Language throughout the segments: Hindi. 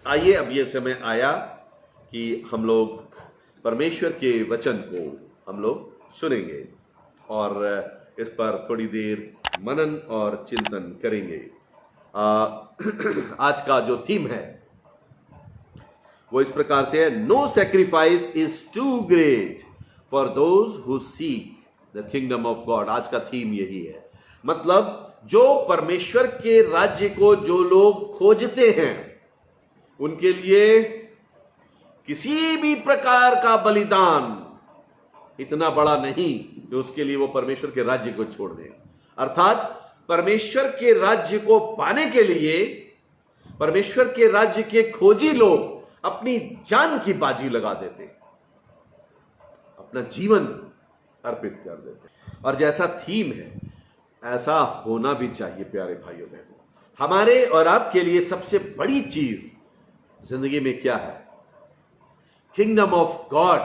आइए, अब ये समय आया कि हम लोग परमेश्वर के वचन को हम लोग सुनेंगे और इस पर थोड़ी देर मनन और चिंतन करेंगे। आज का जो थीम है वो इस प्रकार से है, no sacrifice is too great for those who seek the kingdom of God. आज का थीम यही है, मतलब जो परमेश्वर के राज्य को जो लोग खोजते हैं उनके लिए किसी भी प्रकार का बलिदान इतना बड़ा नहीं कि उसके लिए वो परमेश्वर के राज्य को छोड़ दें। अर्थात परमेश्वर के राज्य को पाने के लिए परमेश्वर के राज्य के खोजी लोग अपनी जान की बाजी लगा देते, अपना जीवन अर्पित कर देते। और जैसा थीम है ऐसा होना भी चाहिए। प्यारे भाइयों बहनों, हमारे और आपके लिए सबसे बड़ी चीज जिंदगी में क्या है? किंगडम ऑफ गॉड,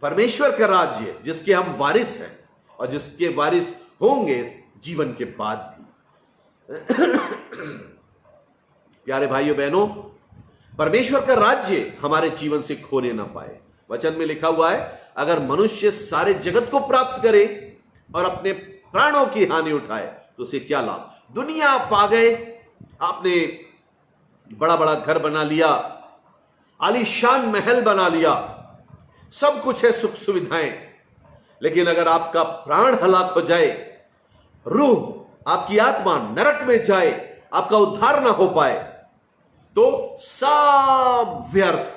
परमेश्वर का राज्य जिसके हम वारिस हैं और जिसके वारिस होंगे इस जीवन के बाद भी। प्यारे भाइयों बहनों, परमेश्वर का राज्य हमारे जीवन से खोने ना पाए। वचन में लिखा हुआ है, अगर मनुष्य सारे जगत को प्राप्त करे और अपने प्राणों की हानि उठाए तो उसे क्या लाभ? दुनिया पा गए, आपने बड़ा बड़ा घर बना लिया, आलीशान महल बना लिया, सब कुछ है, सुख सुविधाएं, लेकिन अगर आपका प्राण हलाक हो जाए, रूह आपकी आत्मा नरक में जाए, आपका उद्धार ना हो पाए तो सब व्यर्थ।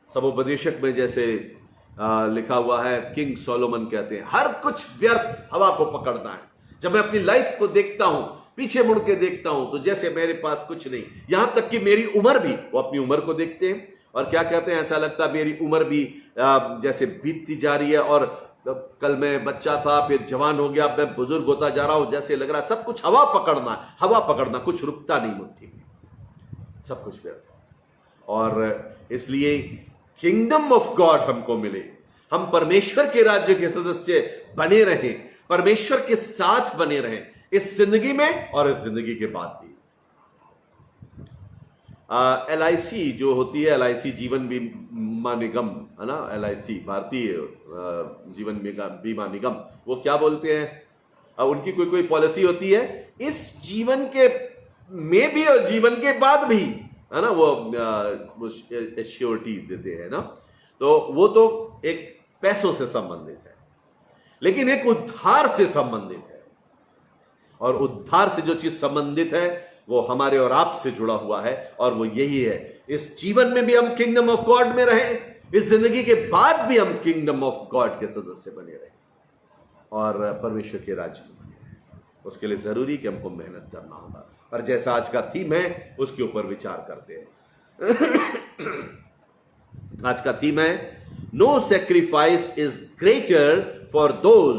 समुपदेशक में जैसे लिखा हुआ है, किंग सोलोमन कहते हैं, हर कुछ व्यर्थ हवा को पकड़ना है। जब मैं अपनी लाइफ को देखता हूं, पीछे मुड़ के देखता हूं, तो जैसे मेरे पास कुछ नहीं, यहां तक कि मेरी उम्र भी, वो अपनी उम्र को देखते हैं और क्या कहते हैं, ऐसा लगता है मेरी उम्र भी जैसे बीतती जा रही है और कल मैं बच्चा था, फिर जवान हो गया, मैं बुजुर्ग होता जा रहा हूं, जैसे लग रहा है सब कुछ हवा पकड़ना, हवा पकड़ना, कुछ रुकता नहीं मुट्ठी में, सब कुछ व्यर्थ। और इसलिए किंगडम ऑफ गॉड हमको मिले, हम परमेश्वर के राज्य के सदस्य बने रहें, परमेश्वर के साथ बने रहें इस जिंदगी में और इस जिंदगी के बाद भी। LIC जो होती है, LIC जीवन बीमा निगम है ना, LIC भारतीय जीवन बीमा निगम, वो क्या बोलते हैं, उनकी कोई कोई पॉलिसी होती है इस जीवन के में भी और जीवन के बाद भी, है ना, वो श्योरिटी देते हैं ना। तो वो तो एक पैसों से संबंधित है, लेकिन एक उद्धार से संबंधित है, और उद्धार से जो चीज संबंधित है वो हमारे और आप से जुड़ा हुआ है, और वो यही है, इस जीवन में भी हम किंगडम ऑफ गॉड में रहें, इस जिंदगी के बाद भी हम किंगडम ऑफ गॉड के सदस्य बने रहें और परमेश्वर के राज्य में बने रहें। उसके लिए जरूरी कि हमको मेहनत करना होगा, और जैसा आज का थीम है उसके ऊपर विचार करते हैं। आज का थीम है, no sacrifice is greater for those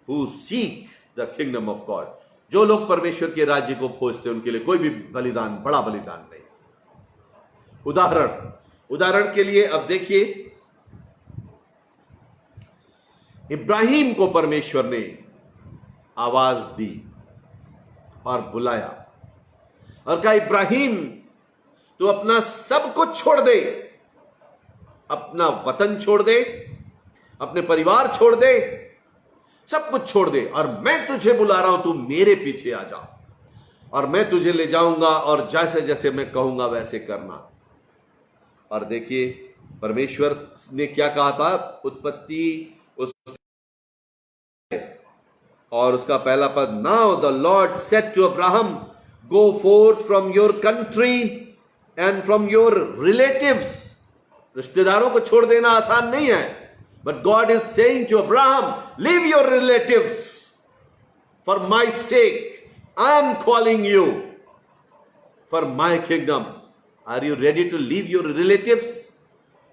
who seek the kingdom of God. जो लोग परमेश्वर के राज्य को खोजते हैं उनके लिए कोई भी बलिदान बड़ा बलिदान नहीं। उदाहरण के लिए अब देखिए, इब्राहिम को परमेश्वर ने आवाज दी और बुलाया और कहा, इब्राहिम तू अपना सब कुछ छोड़ दे, अपना वतन छोड़ दे, अपने परिवार छोड़ दे, सब कुछ छोड़ दे, और मैं तुझे बुला रहा हूं, तू मेरे पीछे आ जा और मैं तुझे ले जाऊंगा और जैसे जैसे मैं कहूंगा वैसे करना। और देखिए परमेश्वर ने क्या कहा था, उत्पत्ति और उसका पहला पद, now the Lord said to Abraham, go forth from your country and from your relatives. रिश्तेदारों को छोड़ देना आसान नहीं है, but God is saying to Abraham, leave your relatives for my sake, I am calling you for my kingdom. Are you ready to leave your relatives,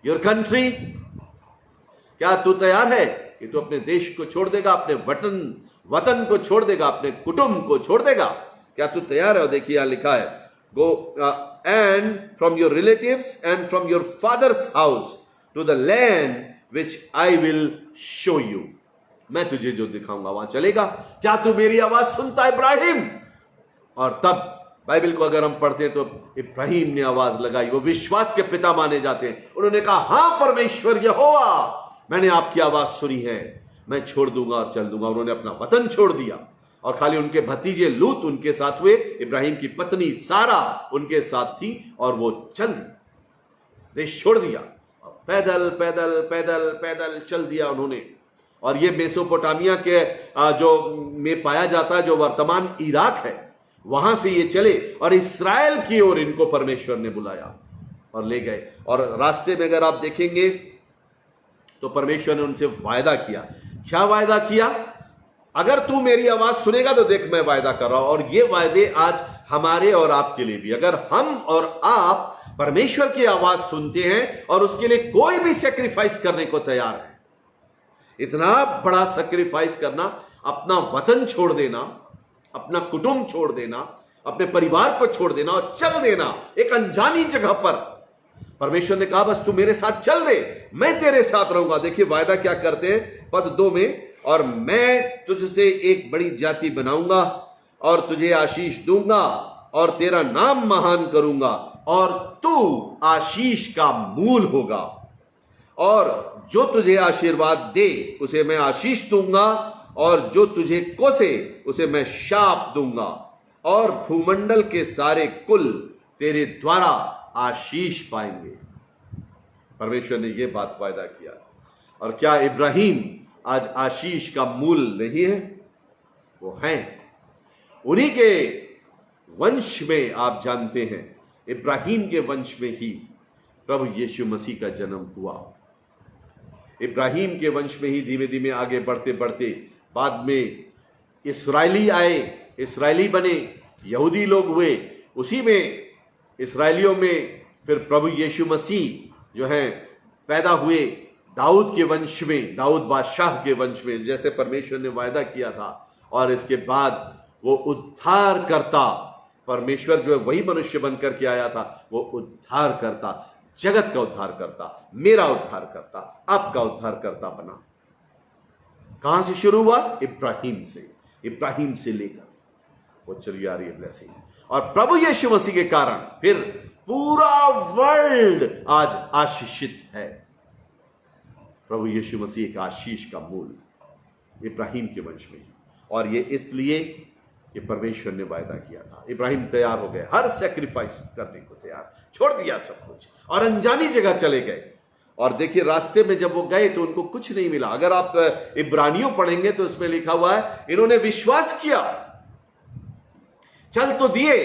your country? क्या तू तैयार है कि तू अपने देश को छोड़ देगा, अपने वतन को छोड़ देगा, अपने कुटुंब को छोड़ देगा? क्या तू तैयार है? और देखिए यहां लिखा है, go and from your relatives and from your father's house to the land which I will show you. मैं तुझे जो दिखाऊंगा वहां चलेगा। क्या तू मेरी आवाज सुनता है इब्राहिम? और तब बाइबल को अगर हम पढ़ते हैं तो इब्राहिम ने आवाज लगाई, वो विश्वास के पिता माने जाते हैं। उन्होंने कहा, हाँ परमेश्वर यहोवा, मैंने आपकी आवाज सुनी है, मैं छोड़ दूंगा और चल दूंगा। उन्होंने अपना वतन छोड़ दिया और खाली उनके भतीजे लूत उनके साथ हुए, इब्राहिम की पत्नी सारा उनके साथ थी और वो चल दी, देश छोड़ दिया, पैदल पैदल पैदल पैदल चल दिया उन्होंने। और ये मेसोपोटामिया के जो में पाया जाता है, जो वर्तमान इराक है, वहां से ये चले और इस्राएल की ओर इनको परमेश्वर ने बुलाया और ले गए। और रास्ते में अगर आप देखेंगे तो परमेश्वर ने उनसे वायदा किया। क्या वायदा किया? अगर तू मेरी आवाज सुनेगा तो देख मैं वायदा कर रहा हूं। और ये वायदे आज हमारे और आपके लिए भी, अगर हम और आप परमेश्वर की आवाज सुनते हैं और उसके लिए कोई भी सेक्रीफाइस करने को तैयार है, इतना बड़ा सेक्रीफाइस करना, अपना वतन छोड़ देना, अपना कुटुंब छोड़ देना, अपने परिवार को छोड़ देना और चल देना एक अनजानी जगह पर। परमेश्वर ने कहा, बस तू मेरे साथ चल दे, मैं तेरे साथ रहूंगा। देखिए वायदा क्या करते हैं पद 2 में, और मैं तुझसे एक बड़ी जाति बनाऊंगा और तुझे आशीष दूंगा और तेरा नाम महान करूंगा और तू आशीष का मूल होगा, और जो तुझे आशीर्वाद दे उसे मैं आशीष दूंगा और जो तुझे कोसे उसे मैं शाप दूंगा, और भूमंडल के सारे कुल तेरे द्वारा आशीष पाएंगे। परमेश्वर ने यह बात वायदा किया। और क्या इब्राहिम आज आशीष का मूल नहीं है? वो हैं। उन्हीं के वंश में आप जानते हैं, इब्राहिम के वंश में ही प्रभु यीशु मसीह का जन्म हुआ। इब्राहिम के वंश में ही धीमे धीमे आगे बढ़ते बढ़ते बाद में इस्राएली आए, इस्राएली बने, यहूदी लोग हुए, उसी में इस्राएलियों में फिर प्रभु यीशु मसीह जो हैं पैदा हुए दाऊद के वंश में, दाऊद बादशाह के वंश में, जैसे परमेश्वर ने वायदा किया था। और इसके बाद वो उद्धार करता, परमेश्वर जो है वही मनुष्य बनकर के आया था, वो उद्धार करता, जगत का उद्धार करता, मेरा उद्धार करता, आपका उद्धार करता बना। कहां से शुरू हुआ? इब्राहिम से। इब्राहिम से लेकर वो चली आ रही है ब्लेसिंग। और प्रभु यीशु मसीह के कारण फिर पूरा वर्ल्ड आज आशीषित है। प्रभु यीशु मसीह एक आशीष का मूल इब्राहिम के वंश में ही। और ये इसलिए कि परमेश्वर ने वायदा किया था। इब्राहिम तैयार हो गए, हर सेक्रीफाइस करने को तैयार, छोड़ दिया सब कुछ और अनजानी जगह चले गए। और देखिए रास्ते में जब वो गए तो उनको कुछ नहीं मिला। अगर आप इब्रानियों पढ़ेंगे तो उसमें लिखा हुआ है, इन्होंने विश्वास किया, चल तो दिए,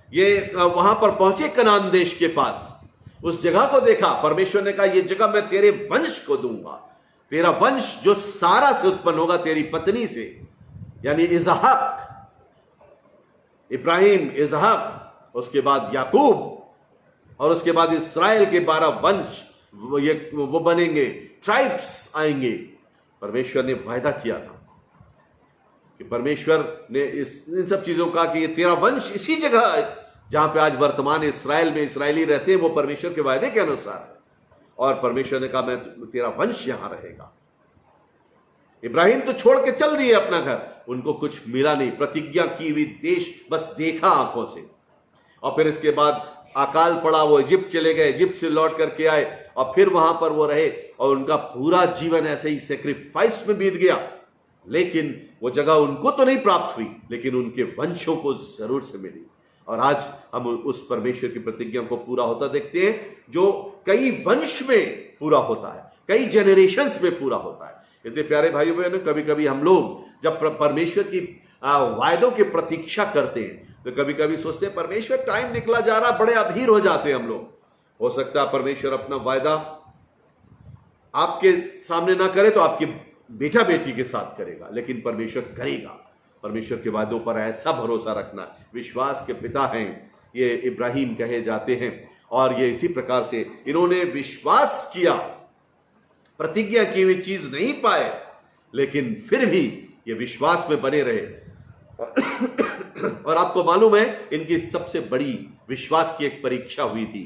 ये वहां पर पहुंचे कनान देश के पास, उस जगह को देखा। परमेश्वर ने कहा, यह जगह मैं तेरे वंश को दूंगा, तेरा वंश जो सारा से उत्पन्न होगा, तेरी पत्नी से, यानी इसहाक, इब्राहिम, इसहाक, उसके बाद याकूब, और उसके बाद इस्राएल के 12 वंश वो बनेंगे, ट्राइब्स आएंगे। परमेश्वर ने वायदा किया था कि परमेश्वर ने इन सब चीजों का कि ये तेरा वंश इसी जगह जहां पे आज वर्तमान इस्राएल में इस्राएली रहते हैं, वो परमेश्वर के वायदे के अनुसार है। और परमेश्वर ने कहा, मैं तेरा वंश यहां रहेगा। इब्राहिम तो छोड़ के चल दिए अपना घर, उनको कुछ मिला नहीं, प्रतिज्ञा की हुई देश बस देखा आंखों से। और फिर इसके बाद अकाल पड़ा, वो इजिप्ट चले गए, इजिप्ट से लौट करके आए और फिर वहां पर वो रहे और उनका पूरा जीवन ऐसे ही सेक्रीफाइस में बीत गया। लेकिन वो जगह उनको तो नहीं प्राप्त हुई, लेकिन उनके वंशों को जरूर से मिली। और आज हम उस परमेश्वर की प्रतिज्ञा को पूरा होता देखते हैं, जो कई वंश में पूरा होता है, कई जेनरेशंस में पूरा होता है। इतने प्यारे भाइयों बहनों, कभी कभी हम लोग जब परमेश्वर की वायदों की प्रतीक्षा करते हैं तो कभी कभी सोचते हैं परमेश्वर टाइम निकला जा रहा, बड़े अधीर हो जाते हैं हम लोग। हो सकता है परमेश्वर अपना वायदा आपके सामने ना करे तो आपके बेटा बेटी के साथ करेगा, लेकिन परमेश्वर करेगा। परमेश्वर के वादों पर ऐसा भरोसा रखना। विश्वास के पिता हैं ये इब्राहिम कहे जाते हैं। और ये इसी प्रकार से इन्होंने विश्वास किया, प्रतिज्ञा की हुई चीज नहीं पाए, लेकिन फिर भी ये विश्वास में बने रहे। और आपको मालूम है, इनकी सबसे बड़ी विश्वास की एक परीक्षा हुई थी।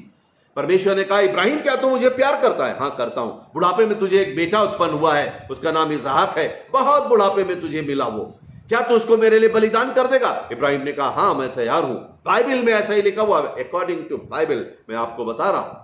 परमेश्वर ने कहा, इब्राहिम क्या तू मुझे प्यार करता है? हाँ करता हूं। बुढ़ापे में तुझे एक बेटा उत्पन्न हुआ है, उसका नाम इसहाक है, बहुत बुढ़ापे में तुझे मिला वो। क्या तू उसको मेरे लिए बलिदान कर देगा? इब्राहिम ने कहा हाँ मैं तैयार हूं। बाइबल में ऐसा ही लिखा हुआ है, अकॉर्डिंग टू बाइबल मैं आपको बता रहा हूं।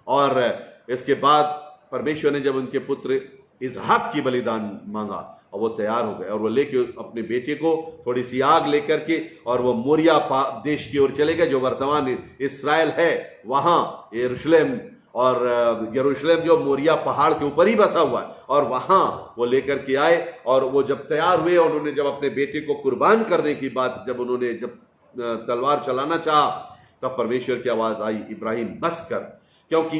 और इसके बाद परमेश्वर ने जब उनके पुत्र इसहाक की बलिदान मांगा और वो तैयार हो गए और वो लेके अपने बेटे को थोड़ी सी आग लेकर के और वो मोरिया देश की ओर चले गए, जो वर्तमान इस्राएल है वहां यरूशलेम, और यरूशलेम जो मोरिया पहाड़ के ऊपर ही बसा हुआ है, और वहां वो लेकर के आए। और वो जब तैयार हुए और उन्होंने जब अपने बेटे को कुर्बान करने की बात, जब उन्होंने जब तलवार चलाना चाहा, तब परमेश्वर की आवाज आई, इब्राहिम बस कर, क्योंकि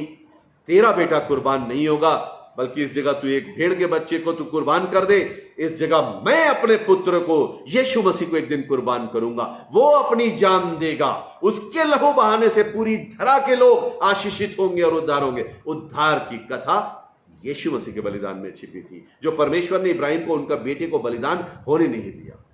तेरा बेटा कुर्बान नहीं होगा, बल्कि इस जगह तू एक भेड़ के बच्चे को तू कुर्बान कर दे। इस जगह मैं अपने पुत्र को, यीशु मसीह को एक दिन कुर्बान करूंगा, वो अपनी जान देगा, उसके लहू बहाने से पूरी धरा के लोग आशीषित होंगे और उद्धार होंगे। उद्धार की कथा यीशु मसीह के बलिदान में छिपी थी, जो परमेश्वर ने इब्राहिम को उनका बेटे को बलिदान होने नहीं दिया।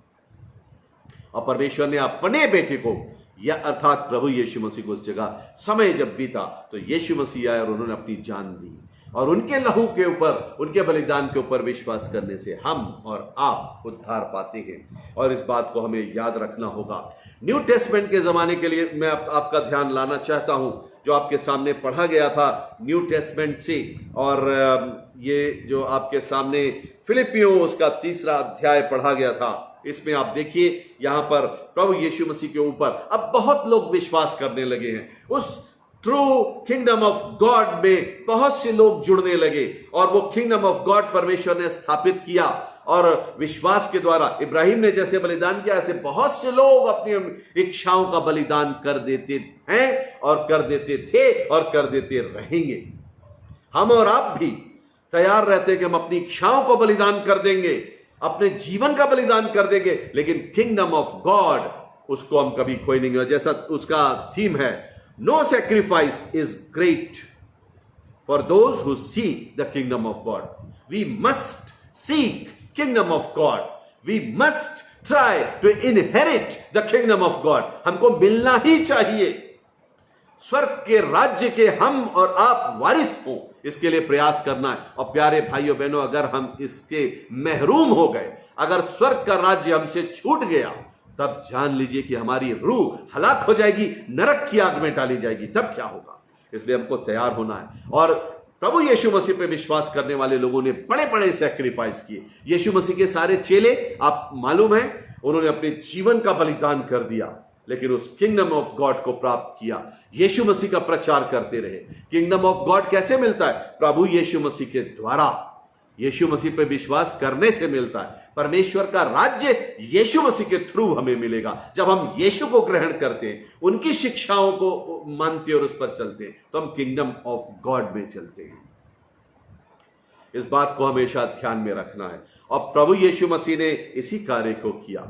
और परमेश्वर ने अपने बेटे को, या अर्थात प्रभु यीशु मसीह को, उस जगह समय जब बीता तो यीशु मसीह आए और उन्होंने अपनी जान दी। और उनके लहू के ऊपर, उनके बलिदान के ऊपर विश्वास करने से हम और आप उद्धार पाते हैं। और इस बात को हमें याद रखना होगा। न्यू टेस्टमेंट के जमाने के लिए मैं आपका ध्यान लाना चाहता हूं, जो आपके सामने पढ़ा गया था न्यू टेस्टमेंट से। और ये जो आपके सामने फिलिपियों उसका 3रा अध्याय पढ़ा गया था, इसमें आप देखिए यहां पर प्रभु यीशु मसीह के ऊपर अब बहुत लोग विश्वास करने लगे हैं। उस ट्रू किंगडम ऑफ गॉड में बहुत से लोग जुड़ने लगे, और वो किंगडम ऑफ गॉड परमेश्वर ने स्थापित किया। और विश्वास के द्वारा इब्राहिम ने जैसे बलिदान किया, ऐसे बहुत से लोग अपनी इच्छाओं का बलिदान कर देते हैं और कर देते थे और कर देते रहेंगे। हम और आप भी तैयार रहते हैं कि हम अपनी इच्छाओं को बलिदान कर देंगे, अपने जीवन का बलिदान कर देंगे, लेकिन किंगडम ऑफ गॉड उसको हम कभी खोए नहीं। जैसा उसका थीम है, no sacrifice is great for those who seek the kingdom of God. We must seek kingdom of God, we must try to inherit the kingdom of God. हमको मिलना ही चाहिए, स्वर्ग के राज्य के हम और आप वारिस हो, इसके लिए प्रयास करना है। और प्यारे भाइयों बहनों, अगर हम इसके महरूम हो गए, अगर स्वर्ग का राज्य हमसे छूट गया, तब जान लीजिए कि हमारी रूह हलाक हो जाएगी, नरक की आग में डाली जाएगी। तब क्या होगा? इसलिए हमको तैयार होना है। और प्रभु यीशु मसीह पे विश्वास करने वाले लोगों ने बड़े बड़े सैक्रिफाइस किए। यीशु मसीह के सारे चेले, आप मालूम है, उन्होंने अपने जीवन का बलिदान कर दिया, लेकिन उस किंगडम ऑफ गॉड को प्राप्त किया। यीशु मसीह का प्रचार करते रहे। किंगडम ऑफ गॉड कैसे मिलता है? प्रभु यीशु मसीह के द्वारा, यीशु मसीह पे विश्वास करने से मिलता है। परमेश्वर का राज्य यीशु मसीह के थ्रू हमें मिलेगा। जब हम यीशु को ग्रहण करते हैं, उनकी शिक्षाओं को मानते हैं और उस पर चलते हैं, तो हम किंगडम ऑफ गॉड में चलते हैं। इस बात को हमेशा ध्यान में रखना है। और प्रभु यीशु मसीह ने इसी कार्य को किया।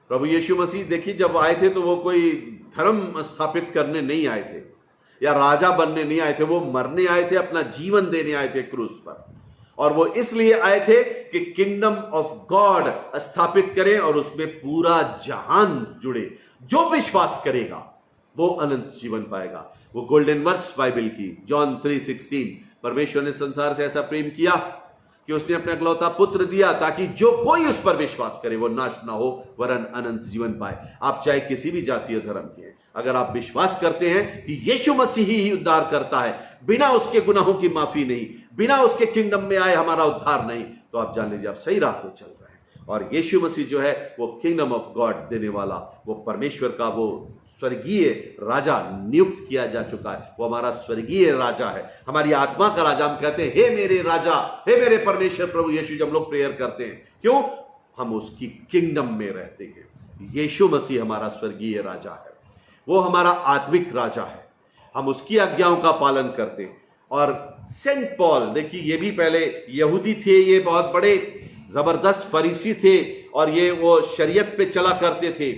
प्रभु यीशु मसीह देखिए, जब आए थे तो वो कोई धर्म स्थापित करने नहीं आए थे या राजा बनने नहीं आए थे, वो मरने आए थे, अपना जीवन देने आए थे क्रूस पर। और वो इसलिए आए थे कि किंगडम ऑफ गॉड स्थापित करें और उसमें पूरा जहान जुड़े। जो विश्वास करेगा वो अनंत जीवन पाएगा। वो गोल्डन वर्स बाइबल की, जॉन 3:16, परमेश्वर ने संसार से ऐसा प्रेम किया कि उसने अपना इकलौता पुत्र दिया, ताकि जो कोई उस पर विश्वास करे वो नाश ना हो वरन अनंत जीवन पाए। आप चाहे किसी भी जातीय धर्म के हैं, अगर आप विश्वास करते हैं कि यीशु मसीह ही उद्धार करता है, बिना उसके गुनाहों की माफी नहीं, बिना उसके किंगडम में आए हमारा उद्धार नहीं, तो आप जान लीजिए आप सही राह पे चल रहे हैं। और यीशु मसीह जो है वो किंगडम ऑफ गॉड देने वाला, वो परमेश्वर का वो स्वर्गीय राजा नियुक्त किया जा चुका है। वो हमारा स्वर्गीय राजा है, हमारी आत्मा का राजा। हम कहते हैं, हे मेरे राजा, हे मेरे परमेश्वर प्रभु यीशु, जब लोग प्रेयर करते हैं, क्यों? हम उसकी किंगडम में रहते हैं। यीशु मसीह हमारा स्वर्गीय राजा है, वो हमारा आत्मिक राजा है। हम उसकी आज्ञाओं का पालन करते हैं। और सेंट पॉल, देखिए ये भी पहले यहूदी थे, ये बहुत बड़े जबरदस्त फरीसी थे और ये वो शरीयत पे चला करते थे।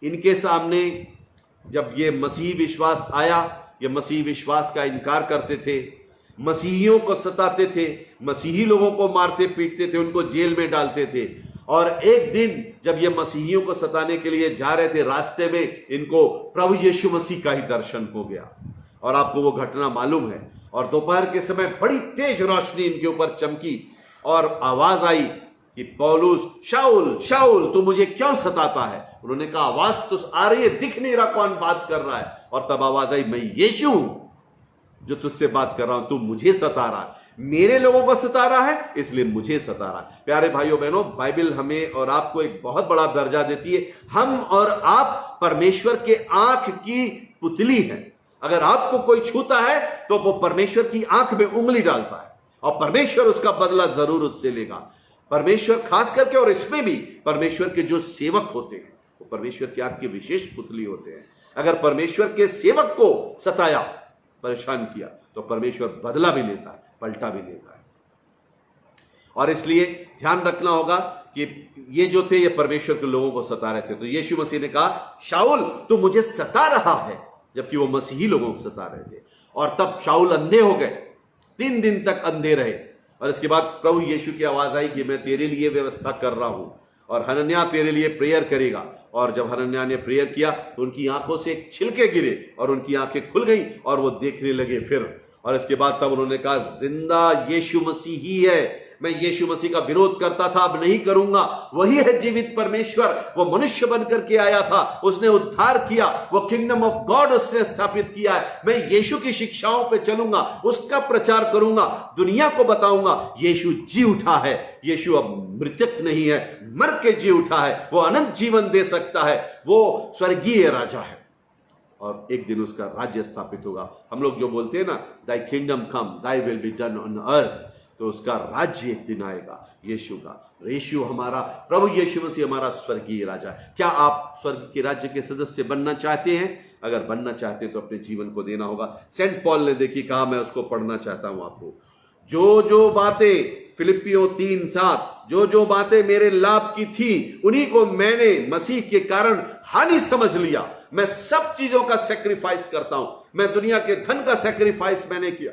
इनके सामने जब ये मसीही विश्वास आया, ये मसीही विश्वास का इनकार करते थे, मसीहियों को सताते थे, मसीही लोगों को मारते पीटते थे, उनको जेल में डालते थे। और एक दिन जब ये मसीहियों को सताने के लिए जा रहे थे, रास्ते में इनको प्रभु यीशु मसीह का ही दर्शन हो गया। और आपको वो घटना मालूम है। और दोपहर के समय बड़ी तेज रोशनी इनके ऊपर चमकी और आवाज आई कि पौलुस, शाऊल शाऊल तू मुझे क्यों सताता है। उन्होंने कहा आवाज तो आ रही है, दिख नहीं रहा कौन बात कर रहा है। और तब आवाज आई, मैं यीशु हूं जो तुझसे बात कर रहा हूं, तू मुझे सता रहा है, मेरे लोगों को सता रहा है, इसलिए मुझे सता रहा है। प्यारे भाइयों बहनों, बाइबल हमें और आपको एक बहुत बड़ा दर्जा देती है। हम और आप परमेश्वर के आंख की पुतली हैं। अगर आपको कोई छूता है तो वो परमेश्वर की आंख में उंगली डालता है और परमेश्वर उसका बदला जरूर उससे लेगा। परमेश्वर खास करके, और इसमें भी परमेश्वर के जो सेवक होते हैं वो परमेश्वर की आंख की विशेष पुतली होते हैं। अगर परमेश्वर के सेवक को सताया, परेशान किया, तो परमेश्वर बदला भी लेता है, पलटा भी लेता है। और इसलिए ध्यान रखना होगा कि ये जो थे ये परमेश्वर के लोगों को सता रहे थे। तो यीशु मसीह ने कहा शाऊल तू मुझे सता रहा है, जबकि वो मसीही लोगों को सता रहे थे। और तब शाऊल अंधे हो गए, 3 दिन तक अंधे रहे। और इसके बाद प्रभु यीशु की आवाज आई कि मैं तेरे लिए व्यवस्था कर रहा हूं और हनन्याह तेरे लिए प्रेयर करेगा। और जब हनन्याह ने प्रेयर किया तो उनकी आंखों से एक छिलके गिरे और उनकी आंखें खुल गई और वो देखने लगे फिर। और इसके बाद तब उन्होंने कहा जिंदा यीशु मसीह ही है, मैं यीशु मसीह का विरोध करता था, अब नहीं करूंगा। वही है जीवित परमेश्वर, वो मनुष्य बनकर के आया था, उसने उद्धार किया, वो किंगडम ऑफ गॉड उसने स्थापित किया है। मैं यीशु की शिक्षाओं पे चलूंगा, उसका प्रचार करूंगा, दुनिया को बताऊंगा यीशु जी उठा है। यीशु अब मृतक नहीं है, मर के जी उठा है, वो अनंत जीवन दे सकता है, वो स्वर्गीय राजा है और एक दिन उसका राज्य स्थापित होगा। हम लोग जो बोलते हैं ना, दाई kingdom come thy will be done on earth, तो उसका राज्य एक दिन आएगा यीशु का। यीशु हमारा, प्रभु यीशु मसीह हमारा स्वर्गीय राजा है। क्या आप स्वर्ग के राज्य के सदस्य बनना चाहते हैं? अगर बनना चाहते हैं तो अपने जीवन को देना होगा। सेंट पॉल ने देखी कहा, मैं उसको पढ़ना चाहता हूं आपको। जो जो बातें, फिलिपियों 3:7, जो जो बातें मेरे लाभ की थी उन्हीं को मैंने मसीह के कारण हानि समझ लिया। मैं सब चीजों का सैक्रिफाइस करता हूं। मैं दुनिया के धन का सैक्रिफाइस मैंने किया,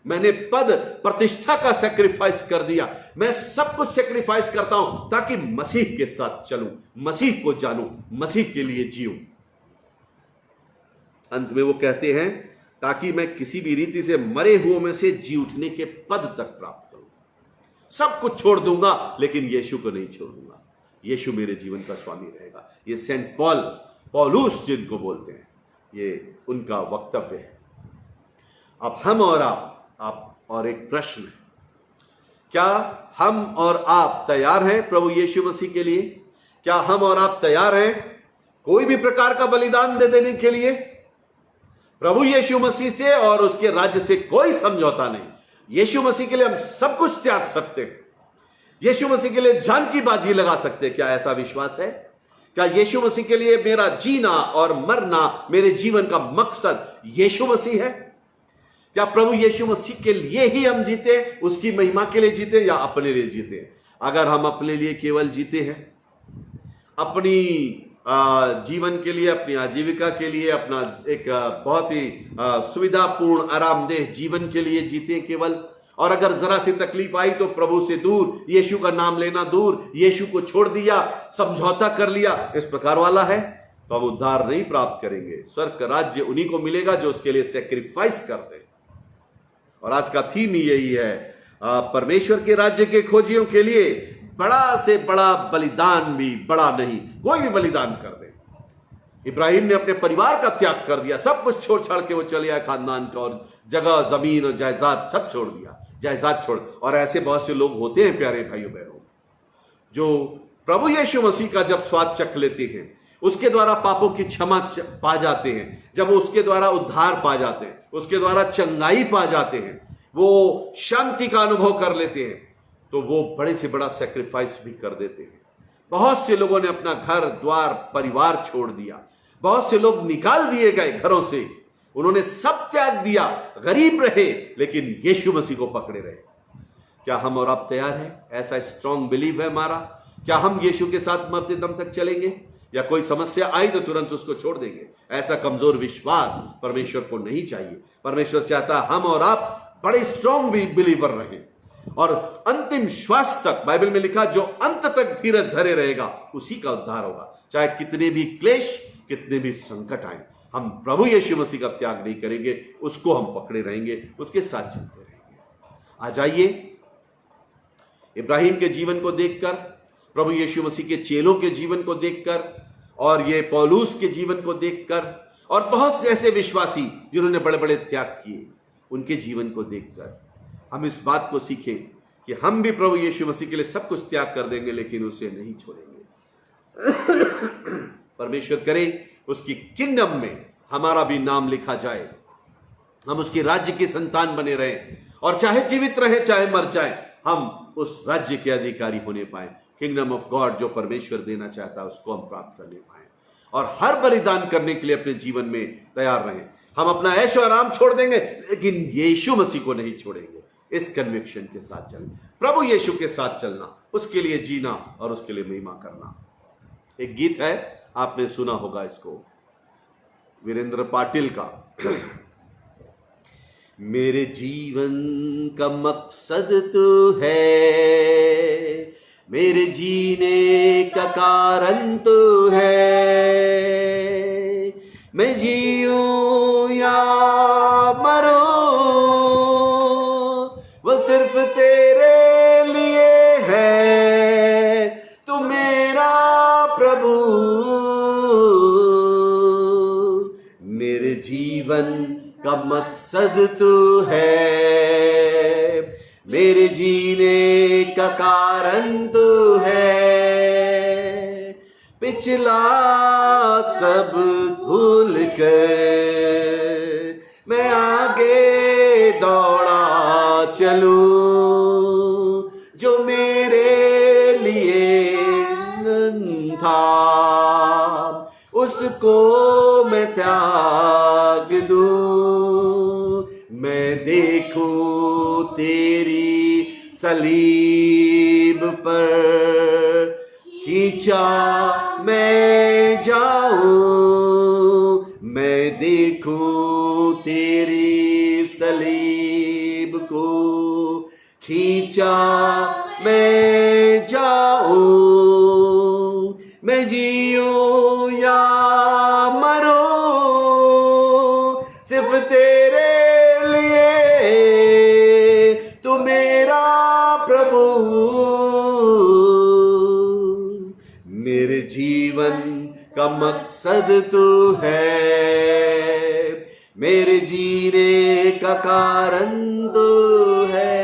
मैंने पद प्रतिष्ठा का सैक्रिफाइस कर दिया, मैं सब कुछ सैक्रिफाइस करता हूं ताकि मसीह के साथ चलूं, मसीह को जानूं, मसीह के लिए जीऊं। अंत में वो कहते हैं ताकि मैं किसी भी रीति से मरे हुओं में से जी उठने के पद तक प्राप्त करूं। सब कुछ छोड़ दूंगा लेकिन यीशु को नहीं छोड़ूंगा। यीशु मेरे जीवन का स्वामी रहेगा। ये सेंट पॉल, पौलुस जिनको बोलते हैं, ये उनका वक्तव्य है। अब हम और आप और एक प्रश्न है, क्या हम और आप तैयार हैं प्रभु यीशु मसीह के लिए? क्या हम और आप तैयार हैं कोई भी प्रकार का बलिदान दे देने के लिए? प्रभु यीशु मसीह से और उसके राज्य से कोई समझौता नहीं। यीशु मसीह के लिए हम सब कुछ त्याग सकते हैं। यीशु मसीह के लिए जान की बाजी लगा सकते हैं। क्या ऐसा विश्वास है? क्या यीशु मसीह के लिए मेरा जीना और मरना, मेरे जीवन का मकसद यीशु मसीह है? क्या प्रभु यीशु मसीह के लिए ही हम जीते, उसकी महिमा के लिए जीते या अपने लिए जीते? अगर हम अपने लिए केवल जीते हैं, अपनी जीवन के लिए, अपनी आजीविका के लिए, अपना एक बहुत ही सुविधापूर्ण आरामदेह जीवन के लिए जीते केवल, और अगर जरा सी तकलीफ आई तो प्रभु से दूर, यीशु का नाम लेना दूर, यीशु को छोड़ दिया, समझौता कर लिया, इस प्रकार वाला है तो हम उद्धार नहीं प्राप्त करेंगे। स्वर्ग का राज्य उन्हीं को मिलेगा जो उसके लिए सैक्रिफाइस करते हैं। और आज का थीम यही है, परमेश्वर के राज्य के खोजियों के लिए बड़ा से बड़ा बलिदान भी बड़ा नहीं, कोई भी बलिदान कर दे। इब्राहिम ने अपने परिवार का त्याग कर दिया, सब कुछ छोड़ छाड़ के वो चले आए, खानदान का और जगह जमीन और जायदाद सब छोड़ दिया, जायदाद छोड़। और ऐसे बहुत से लोग होते हैं प्यारे भाइयों बहनों, जो प्रभु यीशु मसीह का जब स्वाद चख लेते हैं, उसके द्वारा पापों की क्षमा पा जाते हैं, जब वो उसके द्वारा उद्धार पा जाते हैं, उसके द्वारा चंगाई पा जाते हैं, वो शांति का अनुभव कर लेते हैं, तो वो बड़े से बड़ा सैक्रिफाइस भी कर देते हैं। बहुत से लोगों ने अपना घर द्वार परिवार छोड़ दिया, बहुत से लोग निकाल दिए गए घरों से, उन्होंने सब त्याग दिया, गरीब रहे लेकिन यीशु मसीह को पकड़े रहे। क्या हम और आप तैयार हैं? ऐसा स्ट्रॉन्ग बिलीव है हमारा? क्या हम यीशु के साथ मरते दम तक चलेंगे या कोई समस्या आई तो तुरंत उसको छोड़ देंगे? ऐसा कमजोर विश्वास परमेश्वर को नहीं चाहिए। परमेश्वर चाहता है हम और आप बड़े स्ट्रॉन्ग बिलीवर रहें और अंतिम श्वास तक, बाइबल में लिखा जो अंत तक धीरज धरे रहेगा उसी का उद्धार होगा। चाहे कितने भी क्लेश, कितने भी संकट आए, हम प्रभु यीशु मसीह का त्याग नहीं करेंगे, उसको हम पकड़े रहेंगे, उसके साथ चलते रहेंगे। आ जाइए, इब्राहिम के जीवन को देखकर, प्रभु यीशु मसीह के चेलों के जीवन को देखकर, और ये पौलुस के जीवन को देखकर, और बहुत से ऐसे विश्वासी जिन्होंने बड़े बड़े त्याग किए, उनके जीवन को देखकर हम इस बात को सीखें कि हम भी प्रभु यीशु मसीह के लिए सब कुछ त्याग कर देंगे, लेकिन उसे नहीं छोड़ेंगे। परमेश्वर करे उसकी किंगडम में हमारा भी नाम लिखा जाए, हम उसके राज्य के संतान बने रहें, और चाहे जीवित रहे चाहे मर जाए, हम उस राज्य के अधिकारी होने पाए। किंगडम ऑफ गॉड जो परमेश्वर देना चाहता है उसको हम प्राप्त करने पाए, और हर बलिदान करने के लिए अपने जीवन में तैयार रहें। हम अपना ऐशो आराम छोड़ देंगे, लेकिन यीशु मसीह को नहीं छोड़ेंगे। इस कन्विक्शन के साथ चलना, प्रभु यीशु के साथ चलना, उसके लिए जीना और उसके लिए महिमा करना। एक गीत है, आपने सुना होगा इसको, वीरेंद्र पाटिल का, मेरे जीवन का मकसद तो है, मेरे जीने का कारण तो है, मैं जीऊं या मरूं वो सिर्फ तेरे लिए है, तू मेरा प्रभु। मेरे जीवन का मकसद तू है, मेरे जीने का कारण तू है, पिछला सब भूल कर मैं आगे दौड़ा चलूं, जो मेरे लिए था उसको मैं त्याग दूं, मैं देखूं तेरी सलीब पर खींचा मैं जाऊं, मैं देखूं तेरी सलीब को खींचा मैं जाऊं, मैं जीऊं या मरूं सिर्फ तेरे लिए, तू मेरा प्रभु। मेरे जीवन का मकसद तू है, मेरे जीने का कारण तू है।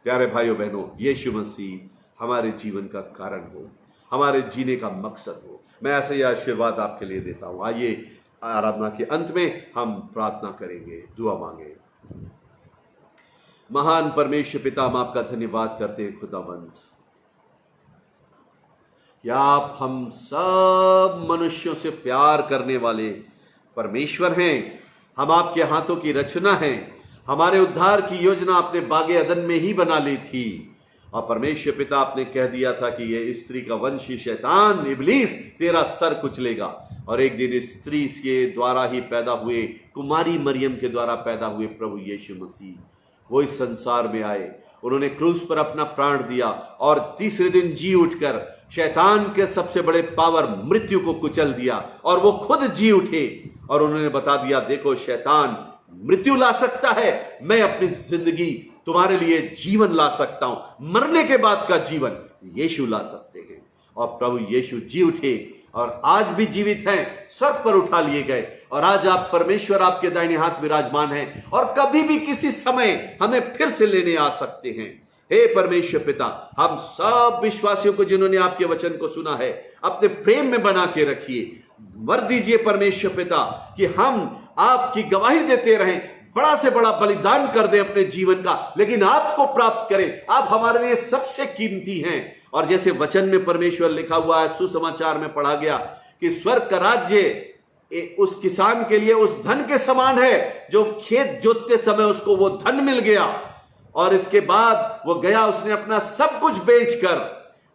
प्यारे भाइयों बहनों, यीशु मसीह हमारे जीवन का कारण हो, हमारे जीने का मकसद हो। मैं ऐसे ही आशीर्वाद आपके लिए देता हूं। आइए आराधना के अंत में हम प्रार्थना करेंगे, दुआ मांगे। महान परमेश्वर पिता, हम आपका धन्यवाद करते हैं खुदावंद, कि आप हम सब मनुष्यों से प्यार करने वाले परमेश्वर हैं। हम आपके हाथों की रचना हैं। हमारे उद्धार की योजना आपने बागे अदन में ही बना ली थी, और परमेश्वर पिता आपने कह दिया था कि ये स्त्री का वंशी शैतान इब्लीस तेरा सर कुचलेगा। और एक दिन इस स्त्री के द्वारा ही पैदा हुए, कुमारी मरियम के द्वारा पैदा हुए प्रभु यीशु मसीह, वो इस संसार में आए। उन्होंने क्रूस पर अपना प्राण दिया, और तीसरे दिन जी उठकर शैतान के सबसे बड़े पावर मृत्यु को कुचल दिया, और वो खुद जी उठे और उन्होंने बता दिया, देखो शैतान मृत्यु ला सकता है, मैं अपनी जिंदगी तुम्हारे लिए जीवन ला सकता हूं। मरने के बाद का जीवन यीशु ला सकते हैं। और प्रभु यीशु जी उठे और आज भी जीवित हैं, स्वर्ग पर उठा लिए गए, और आज आप परमेश्वर आपके दाहिने हाथ विराजमान हैं, और कभी भी किसी समय हमें फिर से लेने आ सकते हैं। हे परमेश्वर पिता, हम सब विश्वासियों को जिन्होंने आपके वचन को सुना है, अपने प्रेम में बना के रखिए। वर दीजिए परमेश्वर पिता कि हम आपकी गवाही देते रहें, बड़ा से बड़ा बलिदान कर दें अपने जीवन का, लेकिन आपको प्राप्त करें। आप हमारे लिए सबसे कीमती हैं। और जैसे वचन में परमेश्वर लिखा हुआ है, सुसमाचार में पढ़ा गया कि स्वर्ग का राज्य उस किसान के लिए उस धन के समान है जो खेत जोतते समय उसको वो धन मिल गया, और इसके बाद वो गया, उसने अपना सब कुछ बेचकर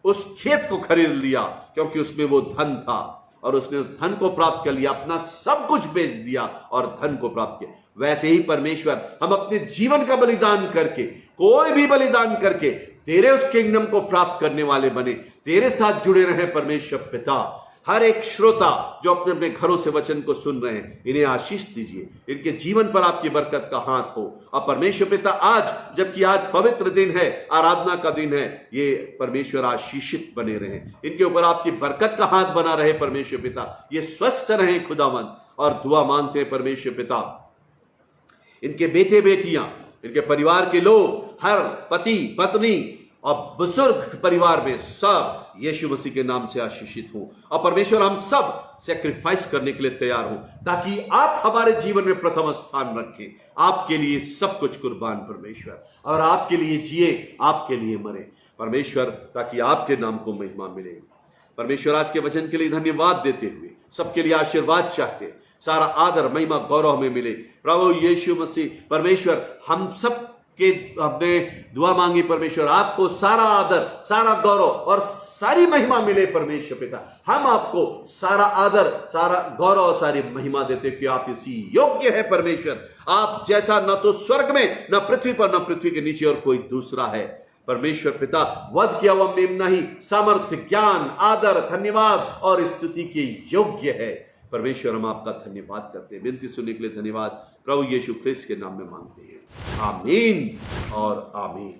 उस खेत को खरीद लिया, क्योंकि उसमें वो धन था, और उसने उस धन को प्राप्त कर लिया, अपना सब कुछ बेच दिया और धन को प्राप्त किया। वैसे ही परमेश्वर, हम अपने जीवन का बलिदान करके, कोई भी बलिदान करके तेरे उस किंगडम को प्राप्त करने वाले बने, तेरे साथ जुड़े रहे परमेश्वर पिता। हर एक श्रोता जो अपने अपने घरों से वचन को सुन रहे हैं, इन्हें आशीष दीजिए, इनके जीवन पर आपकी बरकत का हाथ हो। और परमेश्वर पिता, आज जबकि आज पवित्र दिन है, आराधना का दिन है, ये परमेश्वर आशीषित बने रहे, इनके ऊपर आपकी बरकत का हाथ बना रहे परमेश्वर पिता, ये स्वस्थ रहे खुदावंद। और दुआ मांगते हैं परमेश्वर पिता, इनके बेटे बेटियां, इनके परिवार के लोग, हर पति पत्नी और बुजुर्ग परिवार में सब यीशु मसीह के नाम से आशीषित हो। और परमेश्वर, हम सब सेक्रीफाइस करने के लिए तैयार हो, ताकि आप हमारे जीवन में प्रथम स्थान रखें। आपके लिए सब कुछ कुर्बान परमेश्वर, और आपके लिए जिए, आपके लिए मरे परमेश्वर, ताकि आपके नाम को महिमा मिले। परमेश्वर, आज के वचन के लिए धन्यवाद देते हुए सबके लिए आशीर्वाद चाहते, सारा आदर महिमा गौरव हमें मिले। प्रभु यीशु मसीह परमेश्वर, हम सब के हमने दुआ मांगी परमेश्वर, आपको सारा आदर, सारा गौरव और सारी महिमा मिले परमेश्वर पिता। हम आपको सारा आदर, सारा गौरव, सारी महिमा देते कि आप इसी योग्य है परमेश्वर। आप जैसा न तो स्वर्ग में, न पृथ्वी पर, न पृथ्वी के नीचे और कोई दूसरा है परमेश्वर पिता। वध किया हुआ मेमना ही सामर्थ्य, ज्ञान, आदर, धन्यवाद और स्तुति के योग्य है परमेश्वर। हम आपका धन्यवाद करते हैं। विनती सुनने के लिए धन्यवाद प्रभु यीशु ख्रिस्त के नाम में मांगते हैं। आमीन और आमीन।